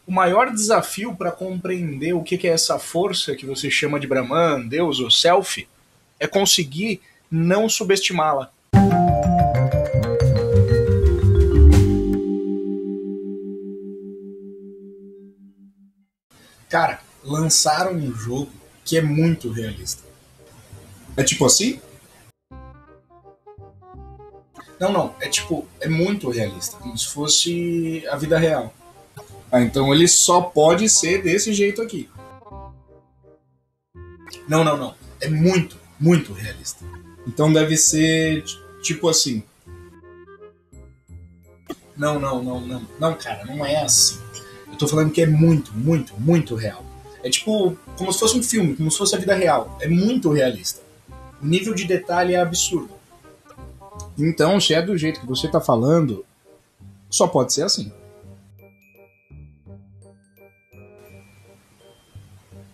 O maior desafio para compreender o que é essa força que você chama de Brahman, Deus ou Self, é conseguir não subestimá-la. Cara, lançaram um jogo que é muito realista. É tipo assim? Não, não. É tipo, é muito realista. Como se fosse a vida real. Ah, então ele só pode ser desse jeito aqui. Não, não, não. É muito, muito realista. Então deve ser tipo assim. Não, não, não, não. Não, cara, não é assim. Eu tô falando que é muito, muito, muito real. É tipo, como se fosse um filme, como se fosse a vida real. É muito realista. O nível de detalhe é absurdo. Então, se é do jeito que você tá falando, só pode ser assim.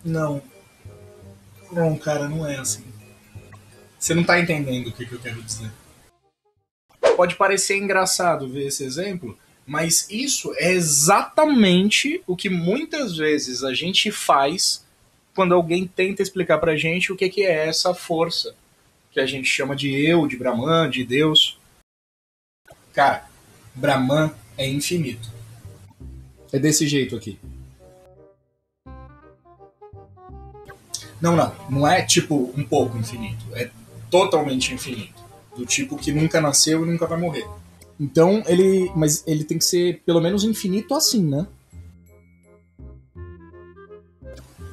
Não, não, cara, não é assim. Você não tá entendendo o que eu quero dizer. Pode parecer engraçado ver esse exemplo, mas isso é exatamente o que muitas vezes a gente faz quando alguém tenta explicar pra gente o que é essa força que a gente chama de eu, de Brahman, de Deus. Cara, Brahman é infinito. É desse jeito aqui. Não, não. Não é tipo um pouco infinito. É totalmente infinito. Do tipo que nunca nasceu e nunca vai morrer. Então ele. Mas ele tem que ser pelo menos infinito assim, né?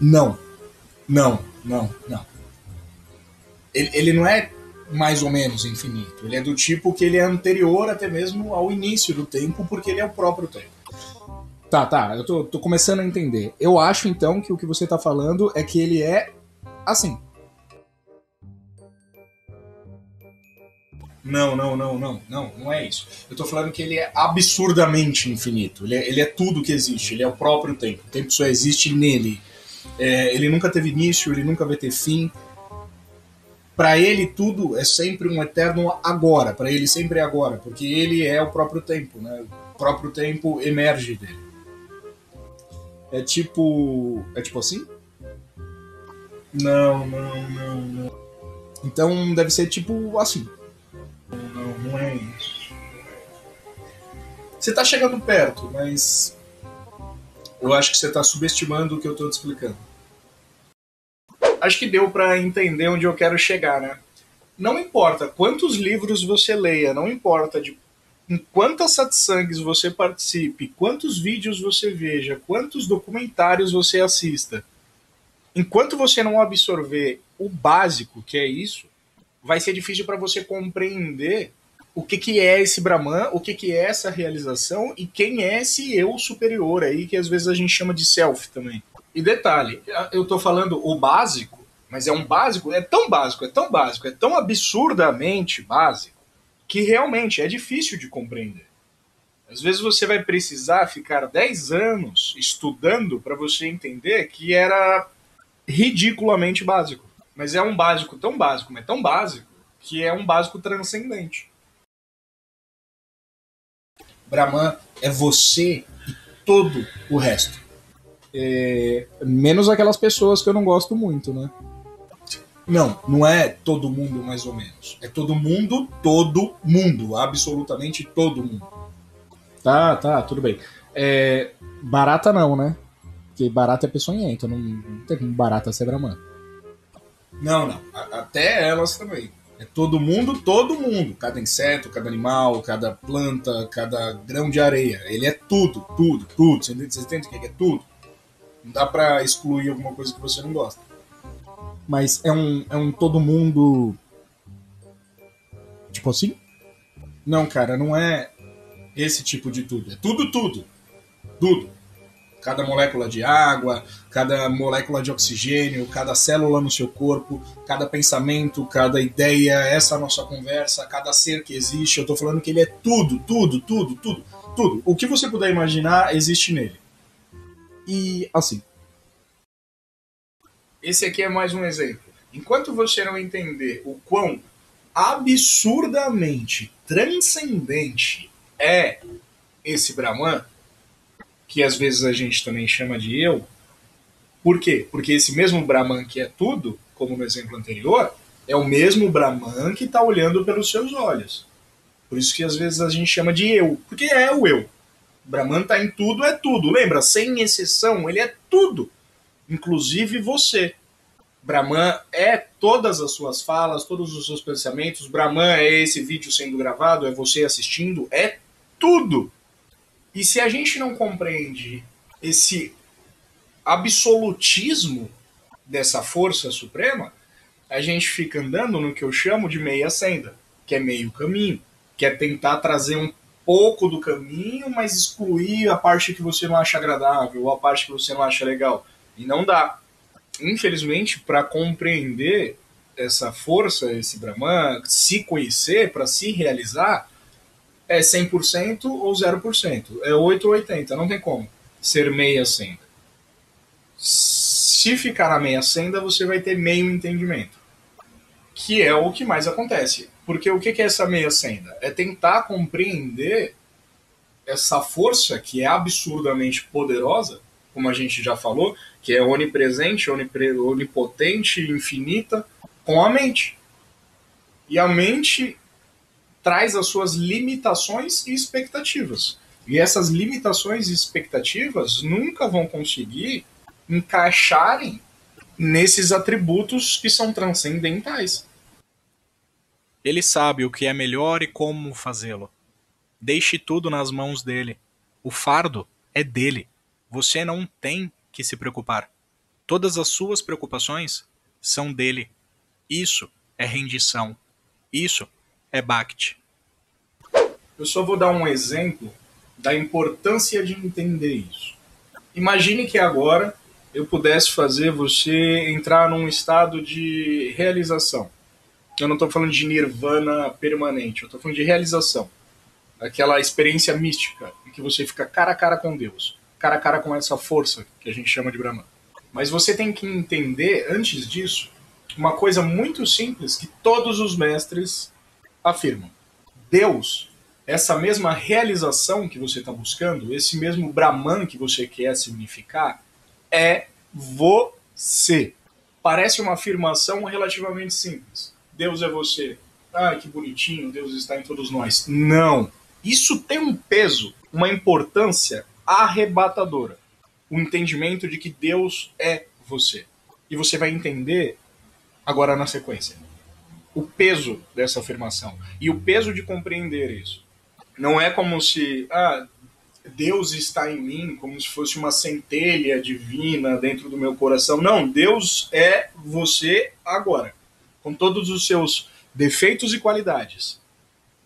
Não. Não, não, não. Ele não é mais ou menos infinito. Ele é do tipo que ele é anterior até mesmo ao início do tempo, porque ele é o próprio tempo. Tá, tá, eu tô começando a entender. Eu acho então que o que você tá falando é que ele é assim. Não, não, não, não, não, não é isso. Eu tô falando que ele é absurdamente infinito. Ele é tudo que existe, ele é o próprio tempo. O tempo só existe nele. É, ele nunca teve início, ele nunca vai ter fim. Para ele tudo é sempre um eterno agora. Para ele sempre é agora, porque ele é o próprio tempo, né? O próprio tempo emerge dele. É tipo assim? Não, não, não, não. Então deve ser tipo assim. Não, não é isso. Você tá chegando perto, mas eu acho que você tá subestimando o que eu tô te explicando. Acho que deu para entender onde eu quero chegar, né? Não importa quantos livros você leia, não importa de em quantas satsangs você participe, quantos vídeos você veja, quantos documentários você assista, enquanto você não absorver o básico, que é isso, vai ser difícil para você compreender o que é esse Brahman, o que é essa realização e quem é esse eu superior aí, que às vezes a gente chama de self também. E detalhe, eu tô falando o básico, mas é um básico, é tão básico, é tão básico, é tão absurdamente básico, que realmente é difícil de compreender. Às vezes você vai precisar ficar 10 anos estudando para você entender que era ridiculamente básico. Mas é um básico tão básico, mas tão básico, que é um básico transcendente. Brahman é você e todo o resto. Menos aquelas pessoas que eu não gosto muito, né? Não, não é todo mundo mais ou menos. É todo mundo, absolutamente todo mundo. Tá, tá, tudo bem. Barata não, né? Porque barata é peçonhenta, não tem como barata ser Brahman. Não, não. Até elas também. É todo mundo, todo mundo. Cada inseto, cada animal, cada planta, cada grão de areia. Ele é tudo, tudo, tudo. Você entende que ele é tudo? Não dá pra excluir alguma coisa que você não gosta. Mas é um todo mundo. Tipo assim? Não, cara, não é esse tipo de tudo. É tudo, tudo. Tudo. Cada molécula de água, cada molécula de oxigênio, cada célula no seu corpo, cada pensamento, cada ideia, essa nossa conversa, cada ser que existe. Eu tô falando que ele é tudo, tudo, tudo, tudo, tudo. O que você puder imaginar existe nele. E assim. Esse aqui é mais um exemplo. Enquanto você não entender o quão absurdamente transcendente é esse Brahman, que às vezes a gente também chama de eu. Por quê? Porque esse mesmo Brahman que é tudo, como no exemplo anterior, é o mesmo Brahman que está olhando pelos seus olhos. Por isso que às vezes a gente chama de eu, porque é o eu. Brahman está em tudo, é tudo. Lembra? Sem exceção, ele é tudo, inclusive você. Brahman é todas as suas falas, todos os seus pensamentos. Brahman é esse vídeo sendo gravado, é você assistindo, é tudo. E se a gente não compreende esse absolutismo dessa força suprema, a gente fica andando no que eu chamo de meia senda, que é meio caminho, que é tentar trazer um pouco do caminho, mas excluir a parte que você não acha agradável, ou a parte que você não acha legal. E não dá. Infelizmente, para compreender essa força, esse Brahman, se conhecer, para se realizar, é 100% ou 0%. É 8 ou 80, não tem como ser meia senda. Se ficar na meia senda, você vai ter meio entendimento, que é o que mais acontece. Porque o que é essa meia senda? É tentar compreender essa força que é absurdamente poderosa, como a gente já falou, que é onipresente, onipotente, infinita, com a mente. E a mente traz as suas limitações e expectativas. E essas limitações e expectativas nunca vão conseguir encaixarem nesses atributos que são transcendentais. Ele sabe o que é melhor e como fazê-lo. Deixe tudo nas mãos dele. O fardo é dele. Você não tem que se preocupar. Todas as suas preocupações são dele. Isso é rendição. Isso é Bhakti. Eu só vou dar um exemplo da importância de entender isso. Imagine que agora eu pudesse fazer você entrar num estado de realização. Eu não estou falando de nirvana permanente, eu estou falando de realização. Aquela experiência mística em que você fica cara a cara com Deus, cara a cara com essa força que a gente chama de Brahman. Mas você tem que entender, antes disso, uma coisa muito simples que todos os mestres afirmam. Deus, essa mesma realização que você está buscando, esse mesmo Brahman que você quer se unificar, é você. Parece uma afirmação relativamente simples. Deus é você. Ah, que bonitinho, Deus está em todos nós. Não. Isso tem um peso, uma importância arrebatadora. O entendimento de que Deus é você. E você vai entender agora na sequência o peso dessa afirmação e o peso de compreender isso. Não é como se Deus está em mim, como se fosse uma centelha divina dentro do meu coração. Não, Deus é você agora, com todos os seus defeitos e qualidades.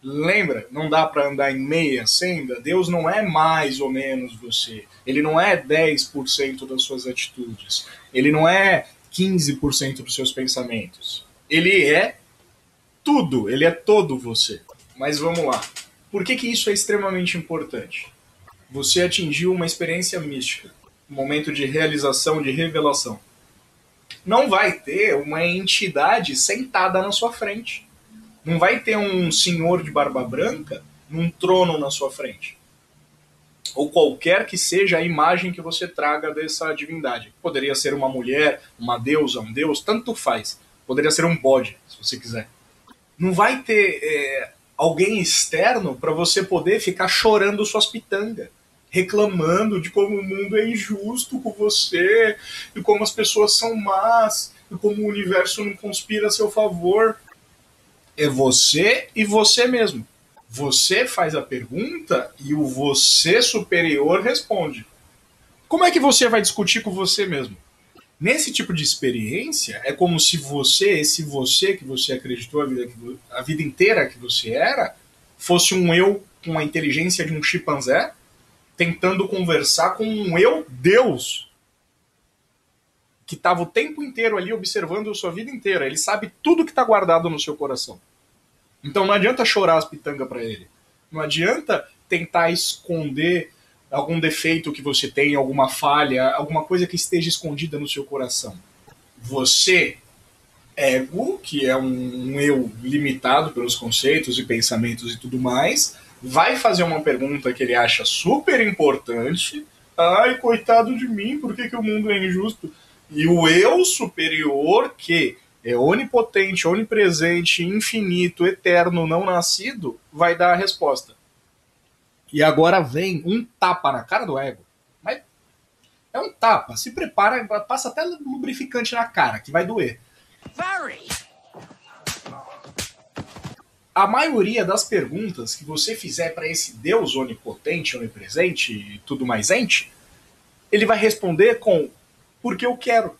Lembra, não dá para andar em meia senda. Deus não é mais ou menos você. Ele não é 10% das suas atitudes. Ele não é 15% dos seus pensamentos. Ele é tudo, ele é todo você. Mas vamos lá. Por que isso é extremamente importante? Você atingiu uma experiência mística, um momento de realização, de revelação. Não vai ter uma entidade sentada na sua frente. Não vai ter um senhor de barba branca num trono na sua frente. Ou qualquer que seja a imagem que você traga dessa divindade. Poderia ser uma mulher, uma deusa, um deus, tanto faz. Poderia ser um bode, se você quiser. Não vai ter alguém externo para você poder ficar chorando suas pitangas, reclamando de como o mundo é injusto com você, e como as pessoas são más, e como o universo não conspira a seu favor. É você e você mesmo. Você faz a pergunta e o você superior responde. Como é que você vai discutir com você mesmo? Nesse tipo de experiência, é como se você, esse você que você acreditou a vida inteira que você era, fosse um eu com a inteligência de um chimpanzé, tentando conversar com um eu Deus, que estava o tempo inteiro ali observando a sua vida inteira. Ele sabe tudo que está guardado no seu coração. Então não adianta chorar as pitangas para ele. Não adianta tentar esconder algum defeito que você tem, alguma falha, alguma coisa que esteja escondida no seu coração. Você, ego, que é um eu limitado pelos conceitos e pensamentos e tudo mais, vai fazer uma pergunta que ele acha super importante, Ai, coitado de mim, por que o mundo é injusto? E o eu superior, que é onipotente, onipresente, infinito, eterno, não nascido, vai dar a resposta. E agora vem um tapa na cara do ego. Mas é um tapa. Se prepara, passa até lubrificante na cara, que vai doer. A maioria das perguntas que você fizer para esse Deus onipotente, onipresente e tudo mais ente, ele vai responder com porque eu quero.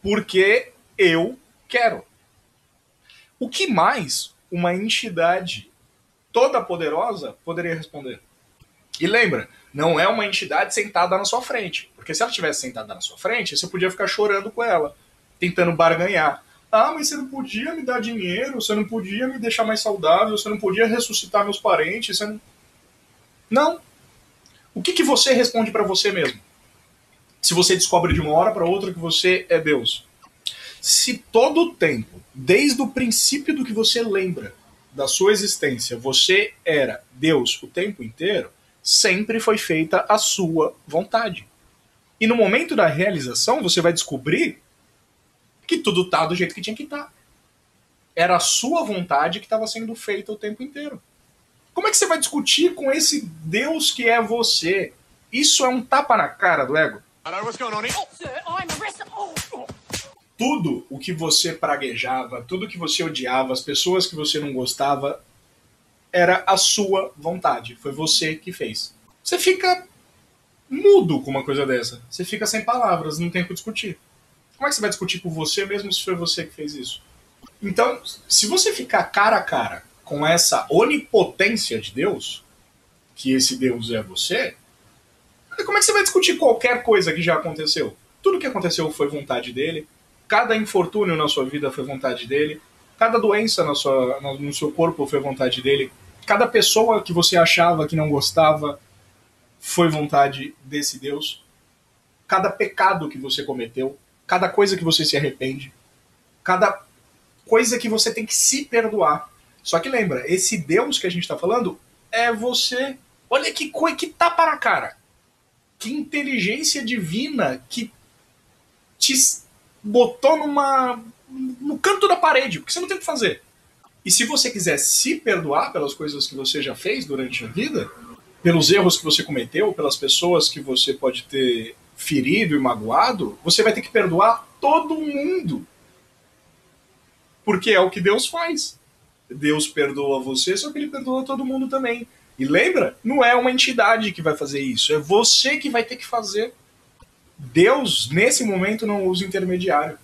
Porque eu quero. O que mais uma entidade toda poderosa poderia responder? E lembra, não é uma entidade sentada na sua frente. Porque se ela estivesse sentada na sua frente, você podia ficar chorando com ela, tentando barganhar. Ah, mas você não podia me dar dinheiro, você não podia me deixar mais saudável, você não podia ressuscitar meus parentes, você não... Não. O que você responde para você mesmo? Se você descobre de uma hora para outra que você é Deus. Se todo o tempo, desde o princípio do que você lembra da sua existência, você era Deus o tempo inteiro, sempre foi feita a sua vontade. E no momento da realização, você vai descobrir que tudo está do jeito que tinha que estar. Era a sua vontade que estava sendo feita o tempo inteiro. Como é que você vai discutir com esse Deus que é você? Isso é um tapa na cara do ego. Tudo o que você praguejava, tudo que você odiava, as pessoas que você não gostava, era a sua vontade. Foi você que fez. Você fica mudo com uma coisa dessa. Você fica sem palavras, não tem o que discutir. Como é que você vai discutir com você mesmo se foi você que fez isso? Então, se você ficar cara a cara com essa onipotência de Deus, que esse Deus é você, como é que você vai discutir qualquer coisa que já aconteceu? Tudo que aconteceu foi vontade dele, cada infortúnio na sua vida foi vontade dele, cada doença no seu corpo foi vontade dele, cada pessoa que você achava que não gostava foi vontade desse Deus, cada pecado que você cometeu, cada coisa que você se arrepende, cada coisa que você tem que se perdoar. Só que lembra, esse Deus que a gente está falando é você. Olha que coisa que tapa na cara. Que inteligência divina que te botou no canto da parede, porque você não tem o que fazer. E se você quiser se perdoar pelas coisas que você já fez durante a vida, pelos erros que você cometeu, pelas pessoas que você pode ter ferido e magoado, você vai ter que perdoar todo mundo. Porque é o que Deus faz. Deus perdoa você, só que ele perdoa todo mundo também. E lembra, não é uma entidade que vai fazer isso, é você que vai ter que fazer. Deus, nesse momento, não usa intermediário.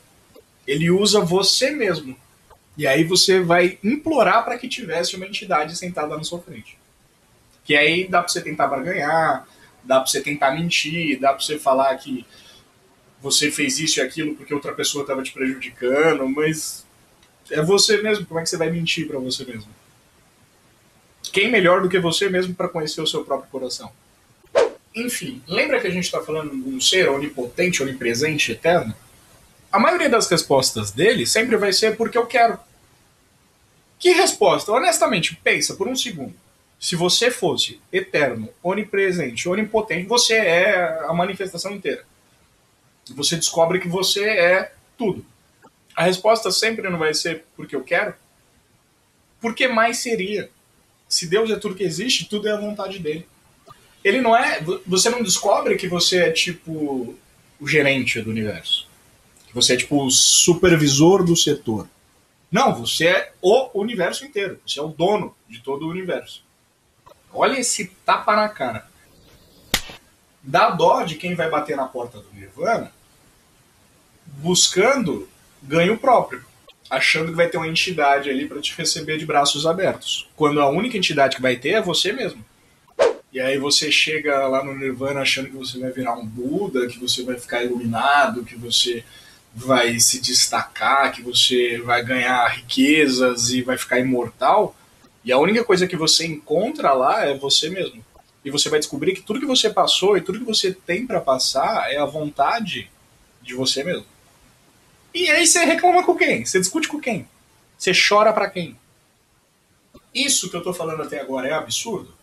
Ele usa você mesmo. E aí você vai implorar para que tivesse uma entidade sentada na sua frente. Que aí dá para você tentar barganhar, dá para você tentar mentir, dá para você falar que você fez isso e aquilo porque outra pessoa estava te prejudicando, mas é você mesmo. Como é que você vai mentir para você mesmo? Quem melhor do que você mesmo para conhecer o seu próprio coração? Enfim, lembra que a gente está falando de um ser onipotente, onipresente, eterno? A maioria das respostas dele sempre vai ser porque eu quero. Que resposta? Honestamente, pensa por um segundo. Se você fosse eterno, onipresente, onipotente, você é a manifestação inteira. Você descobre que você é tudo. A resposta sempre não vai ser porque eu quero. Porque mais seria? Se Deus é tudo que existe, tudo é a vontade dele. Ele não é. Você não descobre que você é tipo o gerente do universo. Que você é tipo o supervisor do setor. Não, você é o universo inteiro. Você é o dono de todo o universo. Olha esse tapa na cara. Dá dó de quem vai bater na porta do Nirvana buscando ganho próprio, achando que vai ter uma entidade ali para te receber de braços abertos, quando a única entidade que vai ter é você mesmo. E aí você chega lá no Nirvana achando que você vai virar um Buda, que você vai ficar iluminado, que você vai se destacar, que você vai ganhar riquezas e vai ficar imortal, e a única coisa que você encontra lá é você mesmo. E você vai descobrir que tudo que você passou e tudo que você tem para passar é a vontade de você mesmo. E aí você reclama com quem? Você discute com quem? Você chora para quem? Isso que eu tô falando até agora é absurdo?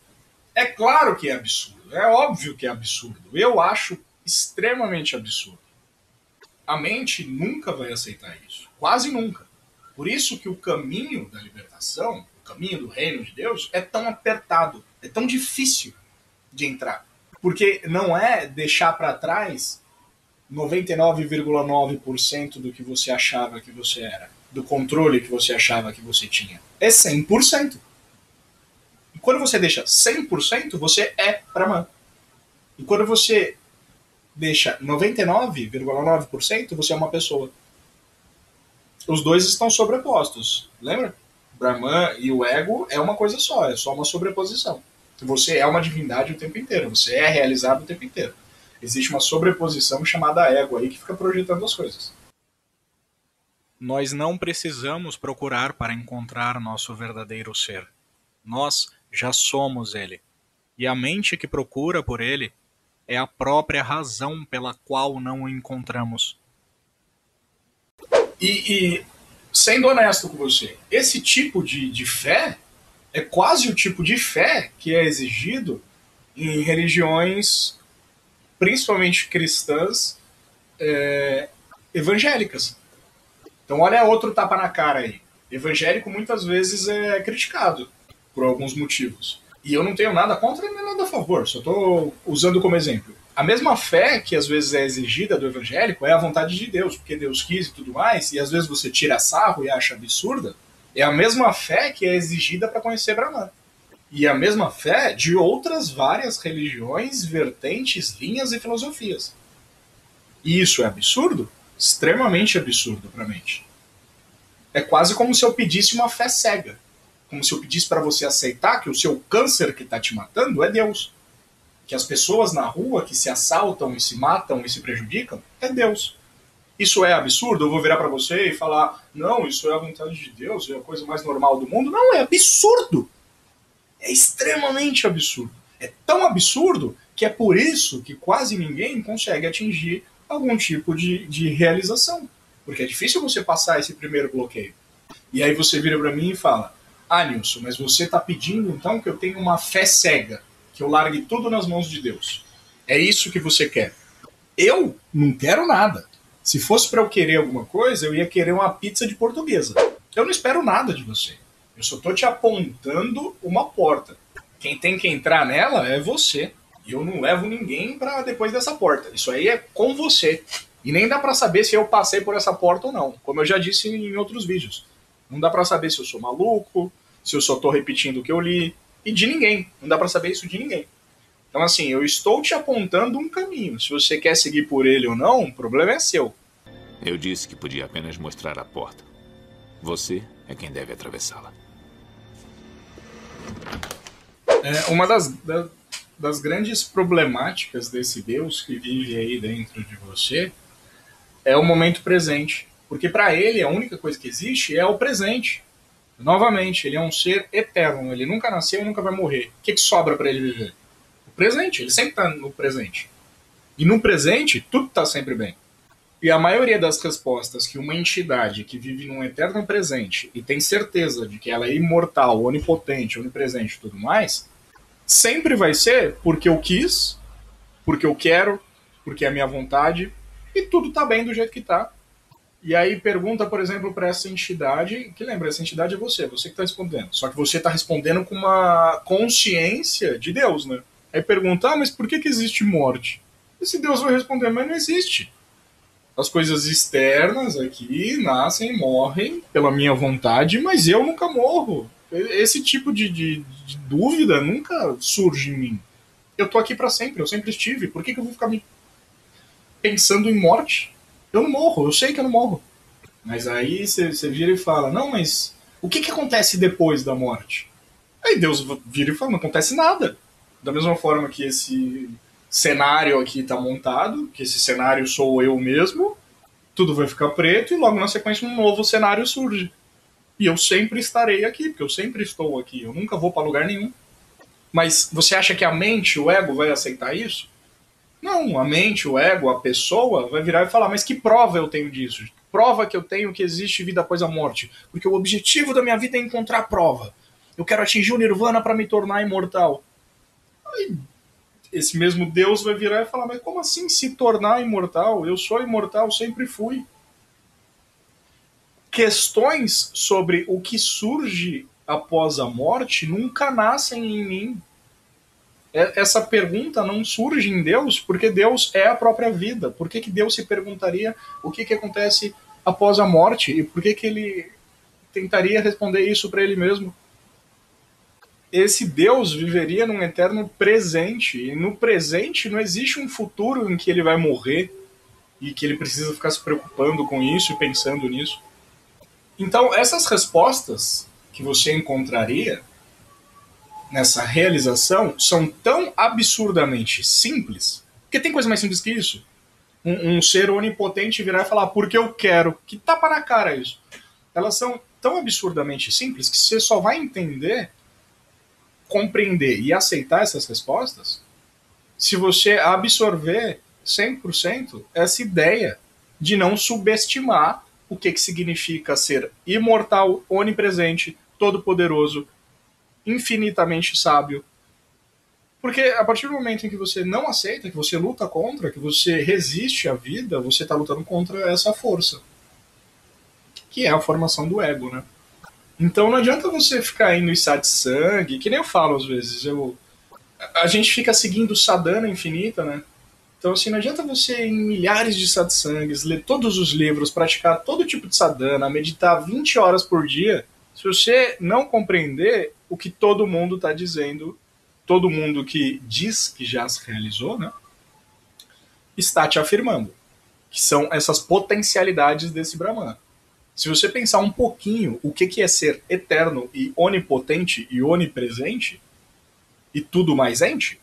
É claro que é absurdo. É óbvio que é absurdo. Eu acho extremamente absurdo. A mente nunca vai aceitar isso. Quase nunca. Por isso que o caminho da libertação, o caminho do reino de Deus, é tão apertado, é tão difícil de entrar. Porque não é deixar para trás 99,9% do que você achava que você era, do controle que você achava que você tinha. É 100%. E quando você deixa 100%, você é Brahman. E quando você deixa 99,9%, você é uma pessoa. Os dois estão sobrepostos, lembra? Brahman e o ego é uma coisa só, é só uma sobreposição. Você é uma divindade o tempo inteiro, você é realizado o tempo inteiro. Existe uma sobreposição chamada ego aí que fica projetando as coisas. Nós não precisamos procurar para encontrar nosso verdadeiro ser. Nós já somos ele. E a mente que procura por ele é a própria razão pela qual não o encontramos. E sendo honesto com você, esse tipo de fé é quase o tipo de fé que é exigido em religiões, principalmente cristãs, evangélicas. Então olha outro tapa na cara aí. Evangélico muitas vezes é criticado por alguns motivos. E eu não tenho nada contra nem nada a favor, só estou usando como exemplo. A mesma fé que às vezes é exigida do evangélico é a vontade de Deus, porque Deus quis e tudo mais, e às vezes você tira sarro e acha absurda, é a mesma fé que é exigida para conhecer Brahman. E a mesma fé de outras várias religiões, vertentes, linhas e filosofias. E isso é absurdo? Extremamente absurdo para a mente. É quase como se eu pedisse uma fé cega. Como se eu pedisse para você aceitar que o seu câncer que está te matando é Deus. Que as pessoas na rua que se assaltam e se matam e se prejudicam é Deus. Isso é absurdo? Eu vou virar para você e falar, não, isso é a vontade de Deus, é a coisa mais normal do mundo. Não, é absurdo. É extremamente absurdo. É tão absurdo que é por isso que quase ninguém consegue atingir algum tipo de realização. Porque é difícil você passar esse primeiro bloqueio. E aí você vira para mim e fala, Nilson, mas você está pedindo então que eu tenha uma fé cega, que eu largue tudo nas mãos de Deus. É isso que você quer. Eu não quero nada. Se fosse para eu querer alguma coisa, eu ia querer uma pizza de portuguesa. Eu não espero nada de você. Eu só estou te apontando uma porta. Quem tem que entrar nela é você. E eu não levo ninguém para depois dessa porta. Isso aí é com você. E nem dá para saber se eu passei por essa porta ou não. Como eu já disse em outros vídeos. Não dá para saber se eu sou maluco, se eu só estou repetindo o que eu li. E de ninguém. Não dá para saber isso de ninguém. Então, assim, eu estou te apontando um caminho. Se você quer seguir por ele ou não, o problema é seu. Eu disse que podia apenas mostrar a porta. Você é quem deve atravessá-la. Uma das grandes problemáticas desse Deus que vive aí dentro de você é o momento presente. Porque para ele a única coisa que existe é o presente. Novamente, ele é um ser eterno. Ele nunca nasceu e nunca vai morrer. O que sobra para ele viver? O presente. Ele sempre está no presente. E no presente, tudo está sempre bem. E a maioria das respostas que uma entidade que vive num eterno presente e tem certeza de que ela é imortal, onipotente, onipresente e tudo mais, sempre vai ser porque eu quis, porque eu quero, porque é a minha vontade, e tudo tá bem do jeito que tá. E aí pergunta, por exemplo, para essa entidade, que lembra, essa entidade é você que tá respondendo. Só que você tá respondendo com uma consciência de Deus, né? Aí pergunta, mas por que existe morte? Esse Deus vai responder, mas não existe. As coisas externas aqui nascem e morrem pela minha vontade, mas eu nunca morro. Esse tipo de dúvida nunca surge em mim. Eu tô aqui para sempre, eu sempre estive. Por que eu vou ficar me pensando em morte? Eu não morro, eu sei que eu não morro. Mas aí você vira e fala, não, mas o que acontece depois da morte? Aí Deus vira e fala, não acontece nada. Da mesma forma que esse cenário aqui está montado, que esse cenário sou eu mesmo, tudo vai ficar preto e logo na sequência um novo cenário surge. E eu sempre estarei aqui, porque eu sempre estou aqui, eu nunca vou para lugar nenhum. Mas você acha que a mente, o ego, vai aceitar isso? Não, a mente, o ego, a pessoa vai virar e falar, mas que prova eu tenho disso? Prova que eu tenho que existe vida após a morte. Porque o objetivo da minha vida é encontrar prova. Eu quero atingir o nirvana para me tornar imortal. Aí esse mesmo Deus vai virar e falar, mas como assim se tornar imortal? Eu sou imortal, sempre fui. Questões sobre o que surge após a morte nunca nascem em mim. Essa pergunta não surge em Deus porque Deus é a própria vida. Por que Deus se perguntaria o que acontece após a morte? E por que ele tentaria responder isso para ele mesmo? Esse Deus viveria num eterno presente. E no presente não existe um futuro em que ele vai morrer e que ele precisa ficar se preocupando com isso e pensando nisso. Então, essas respostas que você encontraria nessa realização são tão absurdamente simples, porque tem coisa mais simples que isso. Um ser onipotente virar e falar, porque eu quero, que tapa na cara isso. Elas são tão absurdamente simples que você só vai entender, compreender e aceitar essas respostas se você absorver 100% essa ideia de não subestimar o que significa ser imortal, onipresente, todo-poderoso, infinitamente sábio. Porque a partir do momento em que você não aceita, que você luta contra, que você resiste à vida, você está lutando contra essa força, que é a formação do ego, né? Então não adianta você ficar indo em satsang, que nem eu falo às vezes, a gente fica seguindo sadhana infinita, né? Então assim, não adianta você ir em milhares de satsangs, ler todos os livros, praticar todo tipo de sadhana, meditar 20 horas por dia, se você não compreender o que todo mundo está dizendo, todo mundo que diz que já se realizou, né, está te afirmando, que são essas potencialidades desse Brahman. Se você pensar um pouquinho o que é ser eterno e onipotente e onipresente e tudo mais ente,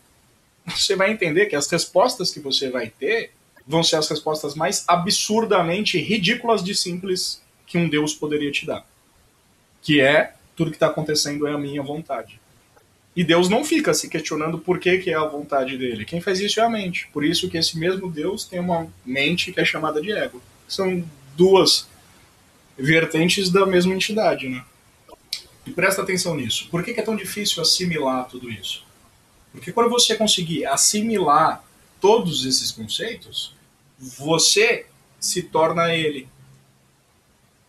você vai entender que as respostas que você vai ter vão ser as respostas mais absurdamente ridículas de simples que um Deus poderia te dar. Que é, tudo que está acontecendo é a minha vontade. E Deus não fica se questionando por que é a vontade dele. Quem faz isso é a mente. Por isso que esse mesmo Deus tem uma mente que é chamada de ego. São duas vertentes da mesma entidade, né? E presta atenção nisso. Por que é tão difícil assimilar tudo isso? Porque quando você conseguir assimilar todos esses conceitos, você se torna ele.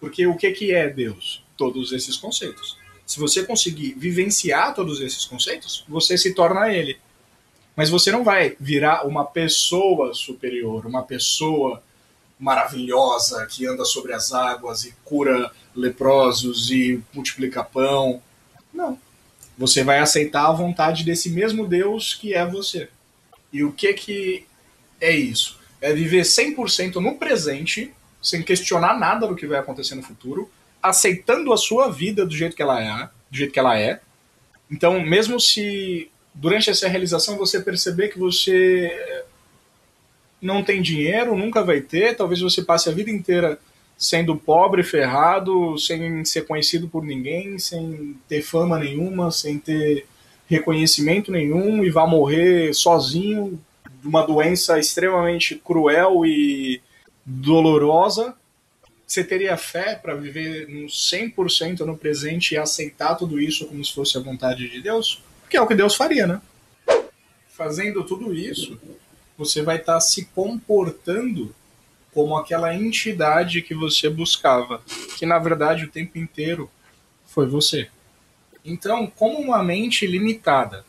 Porque o que é Deus? Todos esses conceitos. Se você conseguir vivenciar todos esses conceitos, você se torna ele. Mas você não vai virar uma pessoa superior, uma pessoa maravilhosa que anda sobre as águas e cura leprosos e multiplica pão. Não. Você vai aceitar a vontade desse mesmo Deus que é você. E o que é isso? É viver 100% no presente, sem questionar nada do que vai acontecer no futuro, aceitando a sua vida do jeito que ela é. Então, mesmo se durante essa realização você perceber que você não tem dinheiro, nunca vai ter, talvez você passe a vida inteira sendo pobre, ferrado, sem ser conhecido por ninguém, sem ter fama nenhuma, sem ter reconhecimento nenhum e vá morrer sozinho de uma doença extremamente cruel e dolorosa. Você teria fé para viver no 100% no presente e aceitar tudo isso como se fosse a vontade de Deus? Que é o que Deus faria, né? Fazendo tudo isso, você vai estar se comportando como aquela entidade que você buscava, que na verdade o tempo inteiro foi você. Então, como uma mente limitada,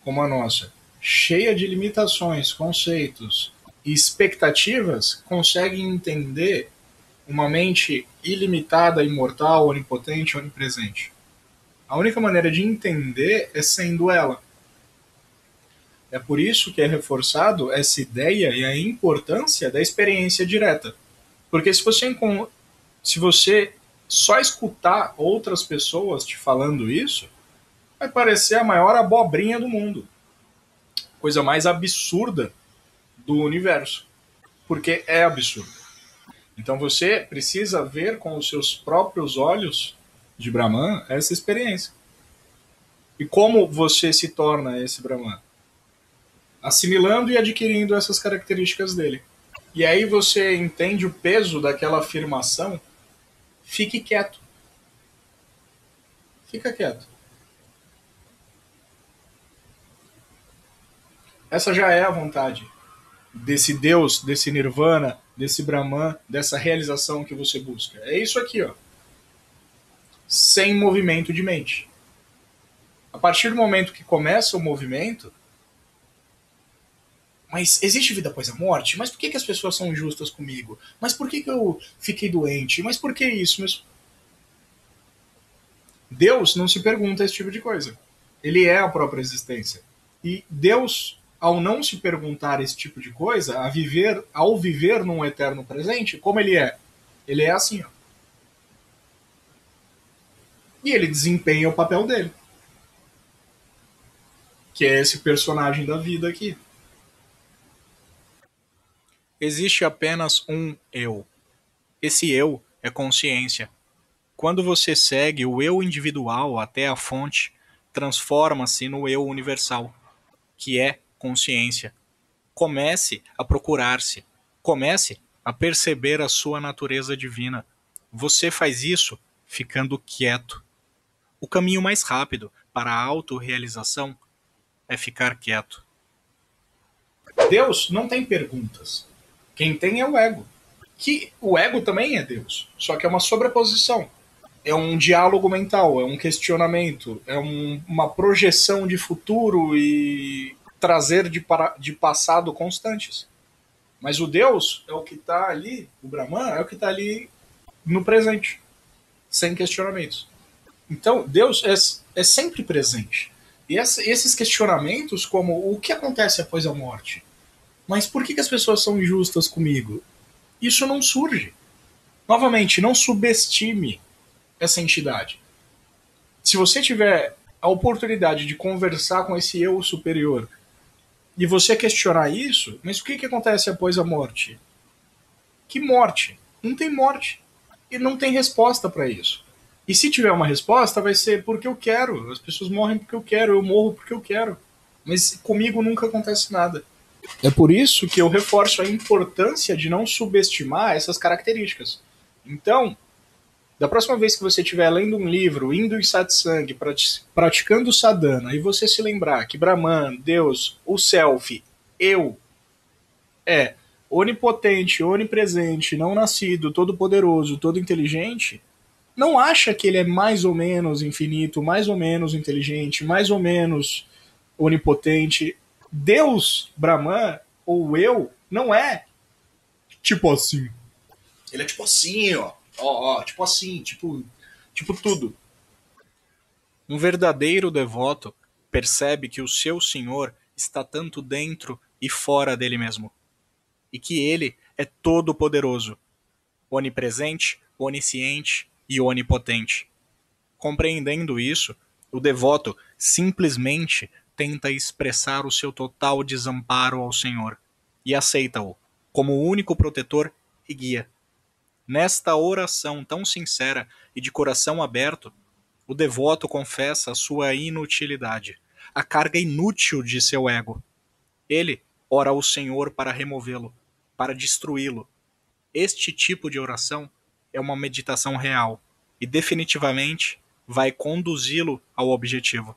como a nossa, cheia de limitações, conceitos e expectativas, consegue entender uma mente ilimitada, imortal, onipotente, onipresente? A única maneira de entender é sendo ela. É por isso que é reforçado essa ideia e a importância da experiência direta. Porque se você só escutar outras pessoas te falando isso, vai parecer a maior abobrinha do mundo. Coisa mais absurda do universo. Porque é absurdo. Então você precisa ver com os seus próprios olhos de Brahman essa experiência. E como você se torna esse Brahman? Assimilando e adquirindo essas características dele. E aí você entende o peso daquela afirmação. Fique quieto. Fica quieto. Essa já é a vontade desse Deus, desse Nirvana, desse Brahman, dessa realização que você busca. É isso aqui, ó. Sem movimento de mente. A partir do momento que começa o movimento, mas existe vida após a morte? Mas por que as pessoas são injustas comigo? Mas por que eu fiquei doente? Mas por que isso? Mas... Deus não se pergunta esse tipo de coisa. Ele é a própria existência. E Deus, ao não se perguntar esse tipo de coisa, ao viver num eterno presente, como ele é? Ele é assim, ó. E ele desempenha o papel dele. Que é esse personagem da vida aqui. Existe apenas um eu. Esse eu é consciência. Quando você segue o eu individual até a fonte, transforma-se no eu universal, que é consciência. Comece a procurar-se. Comece a perceber a sua natureza divina. Você faz isso ficando quieto. O caminho mais rápido para a autorrealização é ficar quieto. Deus não tem perguntas. Quem tem é o ego. Que o ego também é Deus, só que é uma sobreposição. É um diálogo mental, é um questionamento, é uma projeção de futuro e trazer de passado constantes. Mas o Deus é o que está ali, o Brahman é o que está ali no presente, sem questionamentos. Então, Deus é sempre presente. E esses questionamentos, como o que acontece após a morte? Mas por que as pessoas são injustas comigo? Isso não surge. Novamente, não subestime essa entidade. Se você tiver a oportunidade de conversar com esse eu superior e você questionar isso, mas o que acontece após a morte? Que morte? Não tem morte. E não tem resposta para isso. E se tiver uma resposta, vai ser porque eu quero. As pessoas morrem porque eu quero, eu morro porque eu quero. Mas comigo nunca acontece nada. É por isso que eu reforço a importância de não subestimar essas características. Então, da próxima vez que você estiver lendo um livro, indo em satsang, praticando sadhana, e você se lembrar que Brahman, Deus, o self, eu, é onipotente, onipresente, não nascido, todo-poderoso, todo inteligente, não acha que ele é mais ou menos infinito, mais ou menos inteligente, mais ou menos onipotente. Deus, Brahman, ou eu, não é tipo assim. Ele é tipo assim, ó. Ó, tipo assim, tipo tudo. Um verdadeiro devoto percebe que o seu Senhor está tanto dentro e fora dele mesmo, e que ele é todo-poderoso, onipresente, onisciente e onipotente. Compreendendo isso, o devoto simplesmente tenta expressar o seu total desamparo ao Senhor e aceita-o como o único protetor e guia. Nesta oração tão sincera e de coração aberto, o devoto confessa a sua inutilidade, a carga inútil de seu ego. Ele ora ao Senhor para removê-lo, para destruí-lo. Este tipo de oração é uma meditação real e definitivamente vai conduzi-lo ao objetivo.